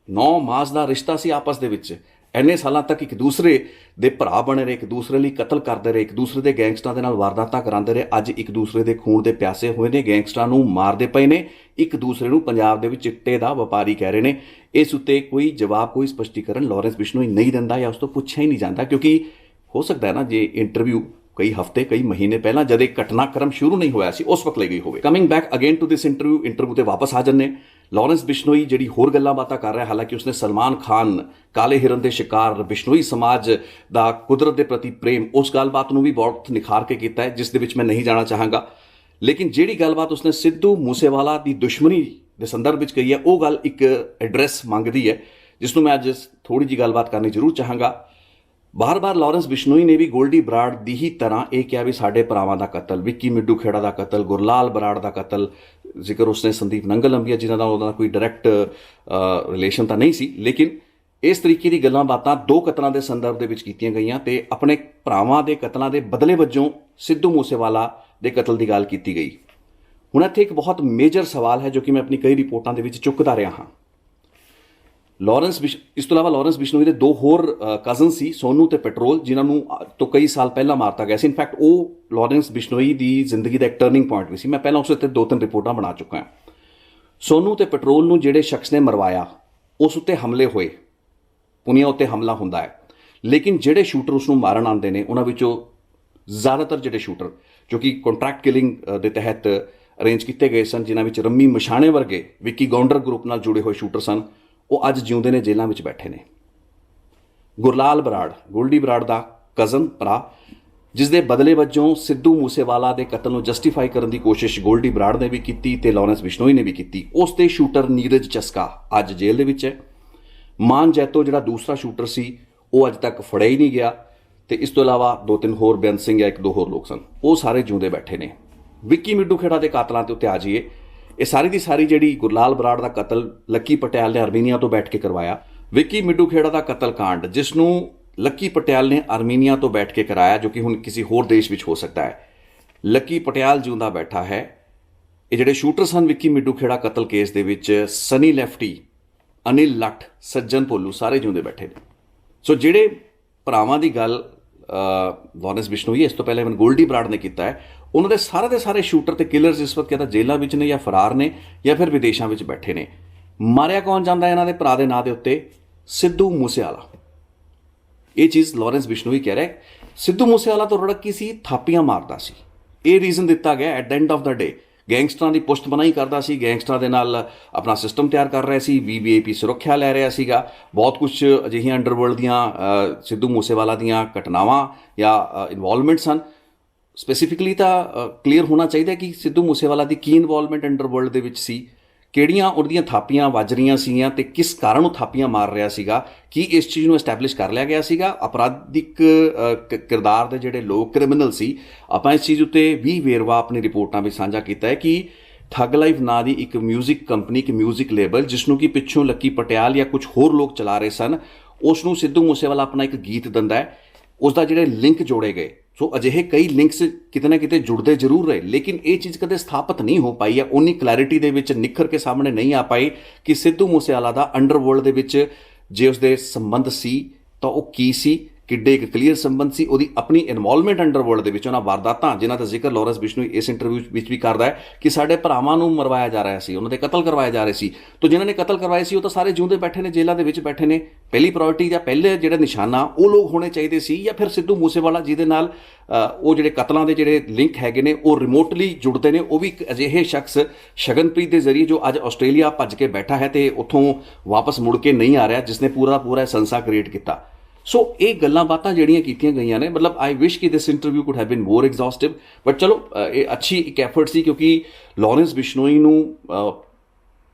9 ਮਾਸ ਦਾ ਰਿਸ਼ਤਾ ਸੀ ਆਪਸ ਦੇ ਵਿੱਚ। ਇੰਨੇ ਸਾਲਾਂ ਤੱਕ ਇੱਕ ਦੂਸਰੇ ਦੇ ਭਰਾ ਬਣੇ ਰਹੇ, ਇੱਕ ਦੂਸਰੇ ਲਈ ਕਤਲ ਕਰਦੇ ਰਹੇ, ਇੱਕ ਦੂਸਰੇ ਦੇ ਗੈਂਗਸਟਰਾਂ ਦੇ ਨਾਲ ਵਾਰਦਾਤਾਂ ਕਰਾਉਂਦੇ ਰਹੇ। ਅੱਜ ਇੱਕ ਦੂਸਰੇ ਦੇ ਖੂਨ ਦੇ ਪਿਆਸੇ ਹੋਏ ਨੇ, ਗੈਂਗਸਟਰਾਂ ਨੂੰ ਮਾਰਦੇ ਪਏ ਨੇ, ਇੱਕ ਦੂਸਰੇ ਨੂੰ ਪੰਜਾਬ ਦੇ ਵਿੱਚ ਚਿੱਟੇ ਦਾ ਵਪਾਰੀ ਕਹਿ ਰਹੇ ਨੇ। ਇਸ ਉੱਤੇ ਕੋਈ ਜਵਾਬ, ਕੋਈ ਸਪਸ਼ਟੀਕਰਨ ਲਾਰੈਂਸ ਬਿਸ਼ਨੋਈ ਨਹੀਂ ਦਿੰਦਾ ਜਾਂ ਉਸ ਤੋਂ ਪੁੱਛਿਆ ਹੀ ਨਹੀਂ ਜਾਂਦਾ, ਕਿਉਂਕਿ ਹੋ ਸਕਦਾ ਹੈ ਨਾ ਜੇ ਇੰਟਰਵਿਊ ਕਈ ਹਫ਼ਤੇ, ਕਈ ਮਹੀਨੇ ਪਹਿਲਾਂ ਜਦ ਇਹ ਘਟਨਾਕ੍ਰਮ ਸ਼ੁਰੂ ਨਹੀਂ ਹੋਇਆ ਸੀ ਉਸ ਵਕਤ ਲਈ ਗਈ ਹੋਵੇ। Coming back again to this interview ਤੇ ਵਾਪਸ ਆ ਜੰਨੇ। ਲਾਰੈਂਸ ਬਿਸ਼ਨੋਈ ਜਿਹੜੀ ਹੋਰ ਗੱਲਾਂ ਬਾਤਾਂ ਕਰ ਰਿਹਾ, ਹਾਲਾਂਕਿ ਉਸਨੇ ਸਲਮਾਨ ਖਾਨ, ਕਾਲੇ ਹਿਰਨ ਦੇ ਸ਼ਿਕਾਰ, ਬਿਸ਼ਨੋਈ ਸਮਾਜ ਦਾ ਕੁਦਰਤ ਦੇ ਪ੍ਰਤੀ ਪ੍ਰੇਮ, ਉਸ ਗੱਲਬਾਤ ਨੂੰ ਵੀ ਬਹੁਤ ਨਿਖਾਰ ਕੇ ਕੀਤਾ ਹੈ, ਜਿਸ ਦੇ ਵਿੱਚ ਮੈਂ ਨਹੀਂ ਜਾਣਾ ਚਾਹਾਂਗਾ। ਲੇਕਿਨ ਜਿਹੜੀ ਗੱਲਬਾਤ ਉਸਨੇ ਸਿੱਧੂ ਮੂਸੇਵਾਲਾ ਦੀ ਦੁਸ਼ਮਣੀ ਦੇ ਸੰਦਰਭ ਵਿੱਚ ਕਹੀ ਹੈ, ਉਹ ਗੱਲ ਇੱਕ ਐਡਰੈਸ ਮੰਗਦੀ ਹੈ, ਜਿਸ ਨੂੰ ਮੈਂ ਅੱਜ ਥੋੜੀ ਜਿਹੀ ਗੱਲਬਾਤ ਕਰਨੀ ਜ਼ਰੂਰ ਚਾਹਾਂਗਾ। ਬਾਰ-ਬਾਰ ਲਾਰੈਂਸ ਬਿਸ਼ਨੋਈ ਨੇ ਵੀ ਗੋਲਡੀ ਬਰਾੜ ਦੀ ਹੀ ਤਰ੍ਹਾਂ ਇਹ ਕਿਹਾ ਵੀ ਸਾਡੇ ਭਰਾਵਾਂ ਦਾ ਕਤਲ, ਵਿੱਕੀ ਮਿੱਡੂ ਖੇੜਾ ਦਾ ਕਤਲ, ਗੁਰਲਾਲ ਬਰਾੜ ਦਾ ਕਤਲ, ਜ਼ਿਕਰ ਉਸਨੇ ਸੰਦੀਪ ਨੰਗਲ ਅੰਬੀਆ ਜਿਨ੍ਹਾਂ ਦਾ ਉਹਦਾ ਕੋਈ ਡਾਇਰੈਕਟ ਰਿਲੇਸ਼ਨ ਤਾਂ ਨਹੀਂ ਸੀ, ਲੇਕਿਨ ਇਸ ਤਰੀਕੇ ਦੀ ਗੱਲਾਂ ਬਾਤਾਂ ਦੋ ਕਤਲਾਂ ਦੇ ਸੰਦਰਭ ਦੇ ਵਿੱਚ ਕੀਤੀਆਂ ਗਈਆਂ ਤੇ ਆਪਣੇ ਭਰਾਵਾਂ ਦੇ ਕਤਲਾਂ ਦੇ ਬਦਲੇ ਵਜੋਂ ਸਿੱਧੂ ਮੂਸੇਵਾਲਾ ਦੇ ਕਤਲ ਦੀ ਗੱਲ ਕੀਤੀ ਗਈ। ਹੁਣ ਇੱਥੇ ਇੱਕ ਬਹੁਤ ਮੇਜਰ ਸਵਾਲ ਹੈ ਜੋ ਕਿ ਮੈਂ ਆਪਣੀ ਕਈ ਰਿਪੋਰਟਾਂ ਦੇ ਵਿੱਚ ਚੁੱਕਦਾ ਰਿਹਾ ਹਾਂ। ਇਸ ਤੋਂ ਇਲਾਵਾ ਲਾਰੈਂਸ ਬਿਸ਼ਨੋਈ ਦੇ ਦੋ ਹੋਰ ਕਜ਼ਨ ਸੀ, ਸੋਨੂ ਤੇ ਪੈਟਰੋਲ, ਜਿਨ੍ਹਾਂ ਨੂੰ ਤੋਂ ਕਈ ਸਾਲ ਪਹਿਲਾਂ ਮਾਰਤਾ ਗਿਆ ਸੀ। ਇਨਫੈਕਟ ਉਹ ਲਾਰੈਂਸ ਬਿਸ਼ਨੋਈ ਦੀ ਜ਼ਿੰਦਗੀ ਦਾ ਇੱਕ ਟਰਨਿੰਗ ਪੁਆਇੰਟ ਵੀ ਸੀ। ਮੈਂ ਪਹਿਲਾਂ ਉਸ ਉੱਤੇ 2-3 ਰਿਪੋਰਟਾਂ ਬਣਾ ਚੁੱਕਾ ਹਾਂ। ਸੋਨੂ ਤੇ ਪੈਟਰੋਲ ਨੂੰ ਜਿਹੜੇ ਸ਼ਖਸ ਨੇ ਮਰਵਾਇਆ ਉਸ ਉੱਤੇ ਹਮਲੇ ਹੋਏ, ਪੁਨੀਆ ਉੱਤੇ ਹਮਲਾ ਹੁੰਦਾ ਹੈ, ਲੇਕਿਨ ਜਿਹੜੇ ਸ਼ੂਟਰ ਉਸ ਨੂੰ ਮਾਰਨ ਆਉਂਦੇ ਨੇ ਉਹਨਾਂ ਵਿੱਚੋਂ ਜ਼ਿਆਦਾਤਰ ਜਿਹੜੇ ਸ਼ੂਟਰ ਜੋ ਕਿ ਕੰਟਰੈਕਟ ਕਿਲਿੰਗ ਦੇ ਤਹਿਤ ਅਰੇਂਜ ਕੀਤੇ ਗਏ ਸਨ, ਜਿਨ੍ਹਾਂ ਵਿੱਚ ਰੰਮੀ ਮਸ਼ਾਣੇ ਵਰਗੇ ਵਿੱਕੀ ਗੌਂਡਰ ਗਰੁੱਪ ਨਾਲ ਜੁੜੇ ਹੋਏ ਸ਼ੂਟਰ ਸਨ, ਉਹ ਅੱਜ ਜਿਉਂਦੇ ਨੇ, ਜੇਲ੍ਹਾਂ ਵਿੱਚ ਬੈਠੇ ਨੇ। ਗੁਰਲਾਲ ਬਰਾੜ, ਗੋਲਡੀ ਬਰਾੜ ਦਾ ਕਜ਼ਨ ਭਰਾ, ਜਿਸ ਦੇ ਬਦਲੇ ਵਜੋਂ ਸਿੱਧੂ ਮੂਸੇਵਾਲਾ ਦੇ ਕਤਲ ਨੂੰ ਜਸਟੀਫਾਈ ਕਰਨ ਦੀ ਕੋਸ਼ਿਸ਼ ਗੋਲਡੀ ਬਰਾੜ ਨੇ ਵੀ ਕੀਤੀ ਤੇ ਲਾਰੈਂਸ ਬਿਸ਼ਨੋਈ ਨੇ ਵੀ ਕੀਤੀ। ਉਸ ਦੇ ਸ਼ੂਟਰ ਨੀਰਜ ਚਸਕਾ ਅੱਜ ਜੇਲ੍ਹ ਦੇ ਵਿੱਚ ਹੈ। ਮਾਨ ਜੈਤੋ ਜਿਹੜਾ ਦੂਸਰਾ ਸ਼ੂਟਰ ਸੀ ਉਹ ਅੱਜ ਤੱਕ ਫੜਿਆ ਹੀ ਨਹੀਂ ਗਿਆ ਤੇ ਇਸ ਤੋਂ ਇਲਾਵਾ 2-3 ਹੋਰ, ਬੇਅੰਤ ਸਿੰਘ ਜਾਂ 1-2 ਹੋਰ ਲੋਕ ਸਨ, ਉਹ ਸਾਰੇ ਜਿਉਂਦੇ ਬੈਠੇ ਨੇ। ਵਿੱਕੀ ਮਿੱਡੂ ਖੇੜਾ ਦੇ ਕਾਤਲਾਂ ਦੇ ਉੱਤੇ ਆ ਜਾਈਏ। ਇਹ ਸਾਰੀ ਦੀ ਸਾਰੀ ਜਿਹੜੀ ਗੁਰਲਾਲ ਬਰਾੜ ਦਾ ਕਤਲ ਲੱਕੀ ਪਟਿਆਲ ਨੇ ਆਰਮੀਨੀਆ ਤੋਂ ਬੈਠ ਕੇ ਕਰਵਾਇਆ। ਵਿੱਕੀ ਮਿੱਡੂ ਖੇੜਾ ਦਾ ਕਤਲ ਕਾਂਡ ਜਿਸ ਨੂੰ ਲੱਕੀ ਪਟਿਆਲ ਨੇ ਆਰਮੀਨੀਆ ਤੋਂ ਬੈਠ ਕੇ ਕਰਾਇਆ, ਜੋ ਕਿ ਹੁਣ ਕਿਸੇ ਹੋਰ ਦੇਸ਼ ਵਿੱਚ ਹੋ ਸਕਦਾ ਹੈ। ਲੱਕੀ ਪਟਿਆਲ ਜਿਉਂਦਾ ਬੈਠਾ ਹੈ। ਇਹ ਜਿਹੜੇ ਸ਼ੂਟਰ ਸਨ ਵਿੱਕੀ ਮਿੱਡੂ ਖੇੜਾ ਕਤਲ ਕੇਸ ਦੇ ਵਿੱਚ, ਸਨੀ ਲੈਫਟੀ, ਅਨਿਲ ਲੱਠ, ਸੱਜਣ ਭੋਲੂ, ਸਾਰੇ ਜਿਉਂਦੇ ਬੈਠੇ ਨੇ। ਸੋ ਜਿਹੜੇ ਭਰਾਵਾਂ ਦੀ ਗੱਲ ਲਾਰੈਂਸ ਬਿਸ਼ਨੋਈ ਇਸ ਤੋਂ ਪਹਿਲਾਂ ਇਵਨ ਗੋਲਡੀ ਬਰਾੜ ਨੇ ਕੀਤਾ ਹੈ, ਉਹਨਾਂ ਦੇ ਸਾਰੇ ਸ਼ੂਟਰ ਤੇ ਕਿਲਰਸ ਇਸ ਵਕਤ ਜਾਂ ਤਾਂ ਜੇਲ੍ਹਾਂ ਵਿੱਚ ਨੇ ਜਾਂ ਫਰਾਰ ਨੇ ਜਾਂ ਫਿਰ ਵਿਦੇਸ਼ਾਂ ਵਿੱਚ ਬੈਠੇ ਨੇ। ਮਾਰਿਆ ਕੌਣ ਜਾਂਦਾ ਇਹਨਾਂ ਦੇ ਭਰਾ ਦੇ ਨਾਂ ਦੇ ਉੱਤੇ? ਸਿੱਧੂ ਮੂਸੇਵਾਲਾ। ਇਹ ਚੀਜ਼ ਲਾਰੈਂਸ ਬਿਸ਼ਨੋਈ ਕਹਿ ਰਿਹਾ। ਸਿੱਧੂ ਮੂਸੇਵਾਲਾ ਤੋਂ ਰੜਕੀ ਸੀ, ਥਾਪੀਆਂ ਮਾਰਦਾ ਸੀ। ਇਹ ਰੀਜ਼ਨ ਦਿੱਤਾ ਗਿਆ ਐਟ ਦ ਐਂਡ ਆਫ ਦਾ ਡੇ। ਗੈਂਗਸਟਰਾਂ ਦੀ ਪੁਸ਼ਤ ਬਣਾਈ ਕਰਦਾ ਸੀ, ਗੈਂਗਸਟਰਾਂ ਦੇ ਨਾਲ ਆਪਣਾ ਸਿਸਟਮ ਤਿਆਰ ਕਰ ਰਿਹਾ ਸੀ, VVIP ਸੁਰੱਖਿਆ ਲੈ ਰਿਹਾ ਸੀਗਾ। ਬਹੁਤ ਕੁਝ ਅਜਿਹੀਆਂ ਅੰਡਰਵਰਲਡ ਦੀਆਂ ਸਿੱਧੂ ਮੂਸੇਵਾਲਾ ਦੀਆਂ ਘਟਨਾਵਾਂ ਜਾਂ ਇਨਵੋਲਵਮੈਂਟ ਸਨ। ਸਪੈਸੀਫਿਕਲੀ ਤਾਂ ਕਲੀਅਰ ਹੋਣਾ ਚਾਹੀਦਾ ਕਿ ਸਿੱਧੂ ਮੂਸੇਵਾਲਾ ਦੀ ਕੀ ਇਨਵੋਲਵਮੈਂਟ ਅੰਡਰਵਰਲਡ ਦੇ ਵਿੱਚ ਸੀ, ਕਿਹੜੀਆਂ ਉਹਦੀਆਂ ਥਾਪੀਆਂ ਵੱਜ ਰਹੀਆਂ ਸੀਗੀਆਂ ਤੇ ਕਿਸ ਕਾਰਨ ਉਹ ਥਾਪੀਆਂ ਮਾਰ ਰਿਹਾ ਸੀਗਾ। ਕੀ ਇਸ ਚੀਜ਼ ਨੂੰ ਐਸਟੈਬਲਿਸ਼ ਕਰ ਲਿਆ ਗਿਆ ਸੀਗਾ? ਅਪਰਾਧਿਕ ਕਿਰਦਾਰ ਦੇ ਜਿਹੜੇ ਲੋਕ ਕ੍ਰਿਮੀਨਲ ਸੀ, ਆਪਾਂ ਇਸ ਚੀਜ਼ ਉੱਤੇ ਵੀ ਵੇਰਵਾ ਆਪਣੀ ਰਿਪੋਰਟਾਂ ਵਿੱਚ ਸਾਂਝਾ ਕੀਤਾ ਹੈ ਕਿ ਠੱਗ ਲਾਈਫ ਨਾਂ ਦੀ ਇੱਕ ਮਿਊਜ਼ਿਕ ਕੰਪਨੀ, ਇੱਕ ਮਿਊਜ਼ਿਕ ਲੇਬਲ, ਜਿਸ ਨੂੰ ਕਿ ਪਿੱਛੋਂ ਲੱਕੀ ਪਟਿਆਲ ਜਾਂ ਕੁਝ ਹੋਰ ਲੋਕ ਚਲਾ ਰਹੇ ਸਨ, ਉਸ ਨੂੰ ਸਿੱਧੂ ਮੂਸੇਵਾਲਾ ਆਪਣਾ ਇੱਕ ਗੀਤ ਦਿੰਦਾ ਹੈ। ਉਸ ਦਾ ਜਿਹੜੇ ਲਿੰਕ ਜੋੜੇ ਗਏ, ਸੋ ਅਜਿਹੇ ਕਈ ਲਿੰਕਸ ਕਿਤੇ ਨਾ ਕਿਤੇ ਜੁੜਦੇ ਜ਼ਰੂਰ ਰਹੇ, ਲੇਕਿਨ ਇਹ ਚੀਜ਼ ਕਦੇ ਸਥਾਪਿਤ ਨਹੀਂ ਹੋ ਪਾਈ ਹੈ, ਉਨੀ ਕਲੈਰਿਟੀ ਦੇ ਵਿੱਚ ਨਿਖਰ ਕੇ ਸਾਹਮਣੇ ਨਹੀਂ ਆ ਪਾਈ ਕਿ ਸਿੱਧੂ ਮੂਸੇਵਾਲਾ ਦਾ ਅੰਡਰਵਰਲਡ ਦੇ ਵਿੱਚ ਜੇ ਉਸਦੇ ਸੰਬੰਧ ਸੀ ਤਾਂ ਉਹ ਕੀ ਸੀ, ਕਿੱਡੇ ਇੱਕ ਕਲੀਅਰ ਸੰਬੰਧ ਸੀ, ਉਹਦੀ ਆਪਣੀ ਇਨਵੋਲਵਮੈਂਟ ਅੰਡਰਵਰਲਡ ਦੇ ਵਿੱਚ ਉਹਨਾਂ ਵਾਰਦਾਤਾਂ ਜਿਨ੍ਹਾਂ ਦਾ ਜ਼ਿਕਰ ਲਾਰੈਂਸ ਬਿਸ਼ਨੋਈ ਇਸ ਇੰਟਰਵਿਊ ਵਿੱਚ ਵੀ ਕਰਦਾ ਹੈ ਕਿ ਸਾਡੇ ਭਰਾਵਾਂ ਨੂੰ ਮਰਵਾਇਆ ਜਾ ਰਿਹਾ ਸੀ, ਉਹਨਾਂ ਦੇ ਕਤਲ ਕਰਵਾਏ ਜਾ ਰਹੇ ਸੀ। ਤਾਂ ਜਿਨ੍ਹਾਂ ਨੇ ਕਤਲ ਕਰਵਾਏ ਸੀ ਉਹ ਤਾਂ ਸਾਰੇ ਜਿਉਂਦੇ ਬੈਠੇ ਨੇ, ਜੇਲ੍ਹਾਂ ਦੇ ਵਿੱਚ ਬੈਠੇ ਨੇ। ਪਹਿਲੀ ਪ੍ਰਾਇੋਰਟੀ ਜਾਂ ਪਹਿਲੇ ਜਿਹੜਾ ਨਿਸ਼ਾਨਾ ਉਹ ਲੋਕ ਹੋਣੇ ਚਾਹੀਦੇ ਸੀ, ਜਾਂ ਫਿਰ ਸਿੱਧੂ ਮੂਸੇਵਾਲਾ ਜਿਹਦੇ ਨਾਲ ਉਹ ਜਿਹੜੇ ਕਤਲਾਂ ਦੇ ਜਿਹੜੇ ਲਿੰਕ ਹੈਗੇ ਨੇ ਉਹ ਰਿਮੋਟਲੀ ਜੁੜਦੇ ਨੇ। ਉਹ ਵੀ ਇੱਕ ਅਜਿਹੇ ਸ਼ਖਸ ਸ਼ਗਨਪ੍ਰੀਤ ਦੇ ਜ਼ਰੀਏ ਜੋ ਅੱਜ ਆਸਟ੍ਰੇਲੀਆ ਭੱਜ ਕੇ ਬੈਠਾ ਹੈ ਤੇ ਉੱਥੋਂ ਵਾਪਸ ਮੁੜ ਕੇ ਨਹੀਂ ਆ ਰਿਹਾ, ਜਿਸਨੇ ਪੂਰਾ ਸੰਸਾ ਕ੍ਰੀਏਟ ਕੀਤਾ। ਸੋ ਇਹ ਗੱਲਾਂ ਬਾਤਾਂ ਜਿਹੜੀਆਂ ਕੀਤੀਆਂ ਗਈਆਂ ਨੇ, ਮਤਲਬ ਆਈ ਵਿਸ਼ ਕਿ this interview could have been more exhaustive, but ਚਲੋ ਇਹ ਅੱਛੀ ਇੱਕ ਐਫਰਟ ਸੀ, ਕਿਉਂਕਿ ਲਾਰੈਂਸ ਬਿਸ਼ਨੋਈ ਨੂੰ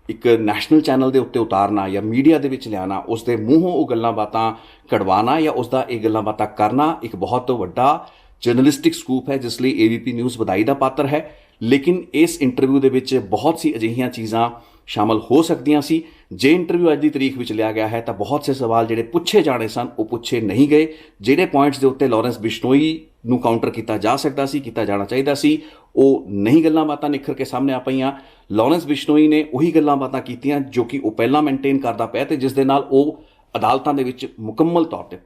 ਇੱਕ ਨੈਸ਼ਨਲ ਚੈਨਲ ਦੇ ਉੱਤੇ ਉਤਾਰਨਾ ਜਾਂ ਮੀਡੀਆ ਦੇ ਵਿੱਚ ਲਿਆਉਣਾ, ਉਸ ਦੇ ਮੂੰਹੋਂ ਉਹ ਗੱਲਾਂ ਬਾਤਾਂ ਕਢਵਾਉਣਾ ਜਾਂ ਉਸ ਦਾ ਇਹ ਗੱਲਾਂ ਬਾਤਾਂ ਕਰਨਾ ਇੱਕ ਬਹੁਤ ਵੱਡਾ ਜਰਨਲਿਸਟਿਕ ਸਕੂਪ ਹੈ, ਜਿਸ ਲਈ ABP ਨਿਊਜ਼ ਵਧਾਈ ਦਾ ਪਾਤਰ ਹੈ। ਲੇਕਿਨ ਇਸ ਇੰਟਰਵਿਊ ਦੇ ਵਿੱਚ ਬਹੁਤ ਸੀ ਅਜਿਹੀਆਂ ਚੀਜ਼ਾਂ ਸ਼ਾਮਲ ਹੋ ਸਕਦੀਆਂ ਸੀ। ਜੇ ਇੰਟਰਵਿਊ ਅੱਜ ਦੀ ਤਰੀਕ ਵਿੱਚ ਲਿਆ ਗਿਆ ਹੈ ਤਾਂ ਬਹੁਤ ਸੇ ਸਵਾਲ ਜਿਹੜੇ ਪੁੱਛੇ ਜਾਣੇ ਸਨ ਉਹ ਪੁੱਛੇ ਨਹੀਂ ਗਏ। ਜਿਹੜੇ ਪੁਆਇੰਟਸ ਦੇ ਉੱਤੇ ਲਾਰੈਂਸ ਬਿਸ਼ਨੋਈ ਨੂੰ ਕਾਊਂਟਰ ਕੀਤਾ ਜਾ ਸਕਦਾ ਸੀ, ਕੀਤਾ ਜਾਣਾ ਚਾਹੀਦਾ ਸੀ, ਉਹ ਨਹੀਂ ਗੱਲਾਂ ਬਾਤਾਂ ਨਿਖਰ ਕੇ ਸਾਹਮਣੇ ਆ ਪਈਆਂ। ਲਾਰੈਂਸ ਬਿਸ਼ਨੋਈ ਨੇ ਉਹੀ ਗੱਲਾਂ ਬਾਤਾਂ ਕੀਤੀਆਂ ਜੋ ਕਿ ਉਹ ਪਹਿਲਾਂ ਮੇਨਟੇਨ ਕਰਦਾ ਪਿਆ ਤੇ ਜਿਸ ਦੇ ਨਾਲ ਉਹ ਅਦਾਲਤਾਂ ਦੇ ਵਿੱਚ ਮੁਕੰਮਲ ਤੌਰ ਤੇ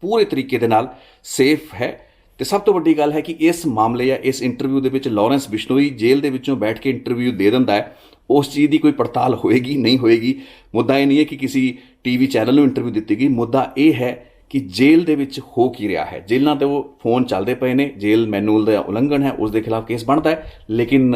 ਪੂਰੇ ਤਰੀਕੇ ਦੇ ਨਾਲ ਸੇਫ ਹੈ। ਤੇ ਸਭ ਤੋਂ ਵੱਡੀ ਗੱਲ ਹੈ ਕਿ ਇਸ ਮਾਮਲੇ ਜਾਂ ਇਸ ਇੰਟਰਵਿਊ ਦੇ ਵਿੱਚ ਲਾਰੈਂਸ ਬਿਸ਼ਨੋਈ ਜੇਲ੍ਹ ਦੇ ਵਿੱਚੋਂ ਬੈਠ ਕੇ ਇੰਟਰਵਿਊ ਦੇ ਦਿੰਦਾ ਹੈ, ਉਸ ਚੀਜ਼ ਦੀ ਕੋਈ ਪੜਤਾਲ ਹੋਏਗੀ ਨਹੀਂ ਹੋਏਗੀ। ਮੁੱਦਾ ਇਹ ਨਹੀਂ ਹੈ ਕਿ ਕਿਸੇ TV ਚੈਨਲ ਨੂੰ ਇੰਟਰਵਿਊ ਦਿੱਤੀ ਗਈ, ਮੁੱਦਾ ਇਹ ਹੈ ਕਿ ਜੇਲ੍ਹ ਦੇ ਵਿੱਚ ਹੋ ਕੀ ਰਿਹਾ ਹੈ। ਜੇਲ੍ਹਾਂ 'ਤੇ ਉਹ ਫੋਨ ਚੱਲਦੇ ਪਏ ਨੇ, ਜੇਲ੍ਹ ਮੈਨੂਅਲ ਦਾ ਉਲੰਘਣ ਹੈ, ਉਸ ਦੇ ਖਿਲਾਫ ਕੇਸ ਬਣਦਾ ਹੈ, ਲੇਕਿਨ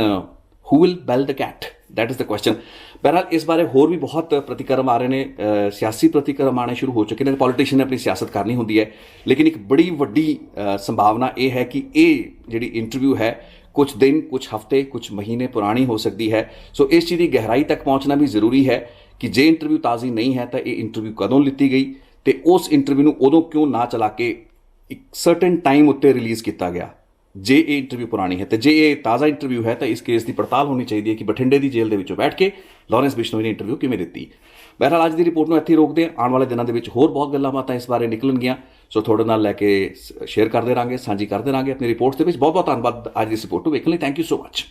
who will bell the cat, that is the question. ਬਹਰਹਾਲ ਇਸ ਬਾਰੇ ਹੋਰ ਵੀ ਬਹੁਤ ਪ੍ਰਤੀਕਰਮ ਆ ਰਹੇ ਨੇ, ਸਿਆਸੀ ਪ੍ਰਤੀਕਰਮ ਆਉਣੇ ਸ਼ੁਰੂ ਹੋ ਚੁੱਕੇ ਨੇ। ਪੋਲੀਟੀਸ਼ੀਅਨ ਨੇ ਆਪਣੀ ਸਿਆਸਤ ਕਰਨੀ ਹੁੰਦੀ ਹੈ, ਲੇਕਿਨ ਇੱਕ ਬੜੀ ਵੱਡੀ ਸੰਭਾਵਨਾ ਇਹ ਹੈ ਕਿ ਇਹ ਜਿਹੜੀ ਇੰਟਰਵਿਊ ਹੈ ਕੁਝ ਦਿਨ, ਕੁਝ ਹਫ਼ਤੇ, ਕੁਝ ਮਹੀਨੇ ਪੁਰਾਣੀ ਹੋ ਸਕਦੀ ਹੈ। ਸੋ ਇਸ ਚੀਜ਼ ਦੀ ਗਹਿਰਾਈ ਤੱਕ ਪਹੁੰਚਣਾ ਵੀ ਜ਼ਰੂਰੀ ਹੈ ਕਿ ਜੇ ਇੰਟਰਵਿਊ ਤਾਜ਼ੀ ਨਹੀਂ ਹੈ ਤਾਂ ਇਹ ਇੰਟਰਵਿਊ ਕਦੋਂ ਲਿੱਤੀ ਗਈ ਤੇ ਉਸ ਇੰਟਰਵਿਊ ਨੂੰ ਉਦੋਂ ਕਿਉਂ ਨਾ ਚਲਾ ਕੇ ਇੱਕ ਸਰਟਨ ਟਾਈਮ ਉੱਤੇ ਰਿਲੀਜ਼ ਕੀਤਾ ਗਿਆ। ਜੇ ਇਹ ਇੰਟਰਵਿਊ ਪੁਰਾਣੀ ਹੈ ਤੇ ਜੇ ਇਹ ਤਾਜ਼ਾ ਇੰਟਰਵਿਊ ਹੈ ਤਾਂ ਇਸ ਕੇਸ ਦੀ ਪੜਤਾਲ ਹੋਣੀ ਚਾਹੀਦੀ ਹੈ ਕਿ ਬਠਿੰਡੇ ਦੀ ਜੇਲ੍ਹ ਦੇ ਵਿੱਚੋਂ ਬੈਠ ਕੇ ਲਾਰੈਂਸ ਬਿਸ਼ਨੋਈ ਨੇ ਇੰਟਰਵਿਊ ਕਿਵੇਂ ਦਿੱਤੀ। ਬਹਰਹਾਲ ਅੱਜ ਦੀ ਰਿਪੋਰਟ ਨੂੰ ਇੱਥੇ ਰੋਕਦੇ ਹਾਂ। ਆਉਣ ਵਾਲੇ ਦਿਨਾਂ ਦੇ ਵਿੱਚ ਹੋਰ ਬਹੁਤ ਗੱਲਾਂ ਬਾਤਾਂ ਇਸ ਬਾਰੇ ਨਿਕਲਣਗੀਆਂ, ਸੋ ਤੁਹਾਡੇ ਨਾਲ ਲੈ ਕੇ ਸ਼ੇਅਰ ਕਰਦੇ ਰਹਾਂਗੇ, ਸਾਂਝੀ ਕਰਦੇ ਰਹਾਂਗੇ ਆਪਣੀ ਰਿਪੋਰਟਸ ਦੇ ਵਿੱਚ। ਬਹੁਤ ਬਹੁਤ ਧੰਨਵਾਦ ਅੱਜ ਦੀ ਰਿਪੋਰਟ ਨੂੰ ਵੇਖਣ ਲਈ। Thank you so much.